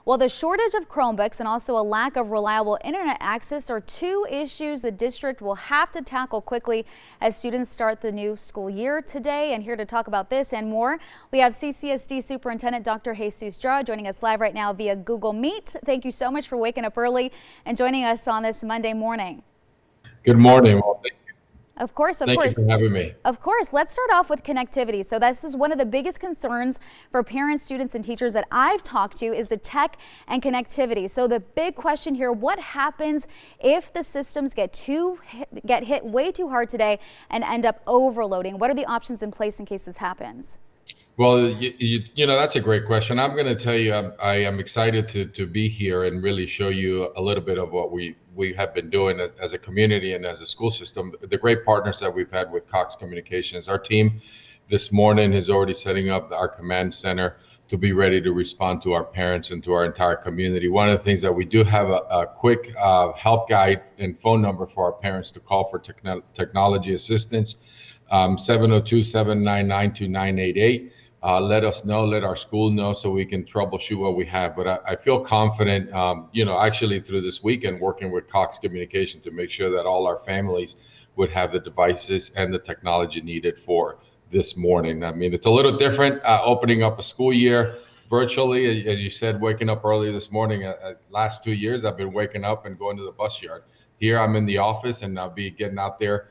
Well, the shortage of Chromebooks and also a lack of reliable internet access are two issues the district will have to tackle quickly as students start the new school year today. And here to talk about this and more, we have CCSD Superintendent Dr. Jara joining us live right now via Google Meet. Thank you so much for waking up early and joining us on this Monday morning. Good morning. Well, thank you. Of course. Thank you for having me. Of course. Let's start off with connectivity. So this is one of the biggest concerns for parents, students, and teachers that I've talked to is the tech and connectivity. So the big question here, what happens if the systems get hit way too hard today and end up overloading? What are the options in place in case this happens? Well, you know, that's a great question. I'm going to tell you, I am excited to be here and really show you a little bit of what we have been doing as a community and as a school system. The great partners that we've had with Cox Communications. Our team this morning is already setting up our command center to be ready to respond to our parents and to our entire community. One of the things that we do have a quick help guide and phone number for our parents to call for technology assistance, 702-799-2988. Let us know, let our school know so we can troubleshoot what we have. But I feel confident, you know, actually through this weekend working with Cox Communication to make sure that all our families would have the devices and the technology needed for this morning. I mean, it's a little different opening up a school year virtually. As you said, waking up early this morning. Last 2 years, I've been waking up and going to the bus yard. Here, I'm in the office and I'll be getting out there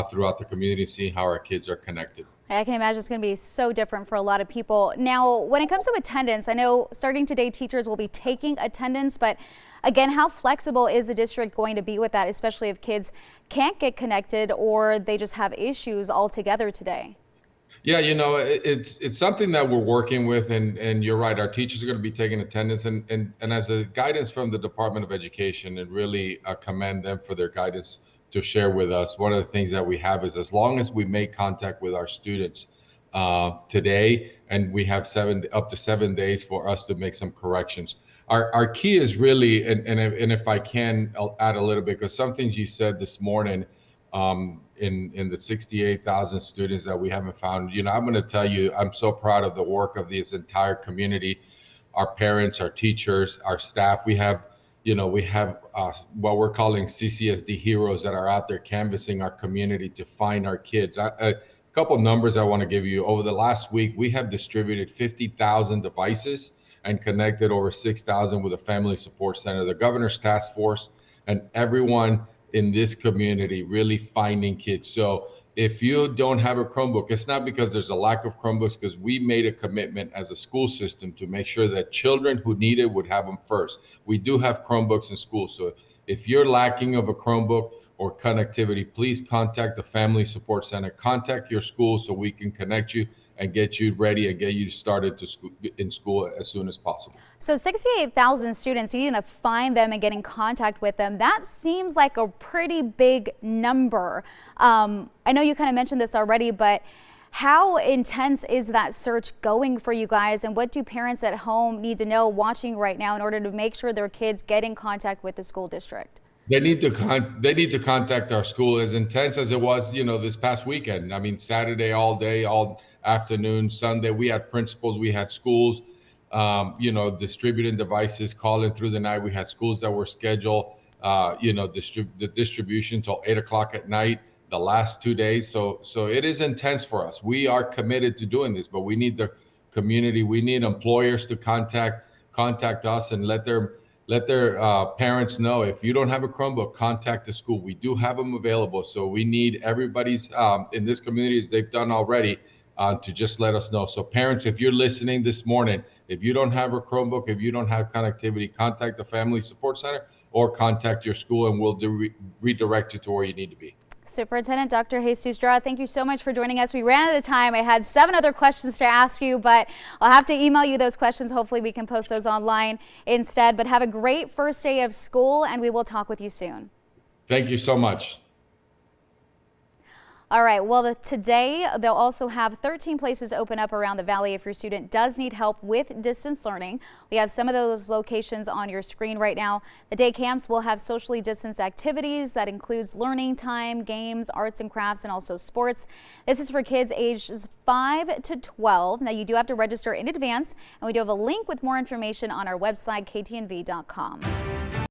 throughout the community, seeing how our kids are connected. I can imagine it's going to be so different for a lot of people. Now, when it comes to attendance, I know starting today teachers will be taking attendance, but again, how flexible is the district going to be with that, especially if kids can't get connected or they just have issues altogether today? Yeah, you know, it's something that we're working with, and you're right, our teachers are going to be taking attendance, and as a guidance from the Department of Education, and really commend them for their guidance to share with us. One of the things that we have is as long as we make contact with our students today, and we have up to 7 days for us to make some corrections. Our key is really, and if I can, I'll add a little bit, because some things you said this morning in the 68,000 students that we haven't found, you know, I'm going to tell you, I'm so proud of the work of this entire community, our parents, our teachers, our staff. We have what we're calling CCSD heroes that are out there canvassing our community to find our kids. A couple numbers I want to give you. Over the last week, we have distributed 50,000 devices and connected over 6,000 with a family support center, the governor's task force, and everyone in this community really finding kids. So if you don't have a Chromebook, it's not because there's a lack of Chromebooks, because we made a commitment as a school system to make sure that children who need it would have them first. We do have Chromebooks in school. So if you're lacking of a Chromebook or connectivity, please contact the Family Support Center, contact your school so we can connect you and get you ready and get you started in school as soon as possible. So 68,000 students, you need to find them and get in contact with them. That seems like a pretty big number. I know you kind of mentioned this already, but how intense is that search going for you guys? And what do parents at home need to know watching right now in order to make sure their kids get in contact with the school district? They need to contact our school. As intense as it was, you know, this past weekend. I mean, Saturday all day, all afternoon, Sunday, we had principals, we had schools, you know, distributing devices, calling through the night. We had schools that were scheduled, you know, the distribution till 8 o'clock at night the last 2 days. So it is intense for us. We are committed to doing this, but we need the community, we need employers to contact us and let their parents know. If you don't have a Chromebook, contact the school. We do have them available. So we need everybody's in this community, as they've done already, to just let us know. So parents, if you're listening this morning, if you don't have a Chromebook, if you don't have connectivity, contact the Family Support Center or contact your school, and we'll redirect you to where you need to be. Superintendent Dr. Jara, thank you so much for joining us. We ran out of time. I had 7 other questions to ask you, but I'll have to email you those questions. Hopefully we can post those online instead. But have a great first day of school, and we will talk with you soon. Thank you so much. All right, well, today they'll also have 13 places open up around the valley if your student does need help with distance learning. We have some of those locations on your screen right now. The day camps will have socially distanced activities that includes learning time, games, arts and crafts, and also sports. This is for kids ages 5 to 12. Now, you do have to register in advance, and we do have a link with more information on our website, ktnv.com.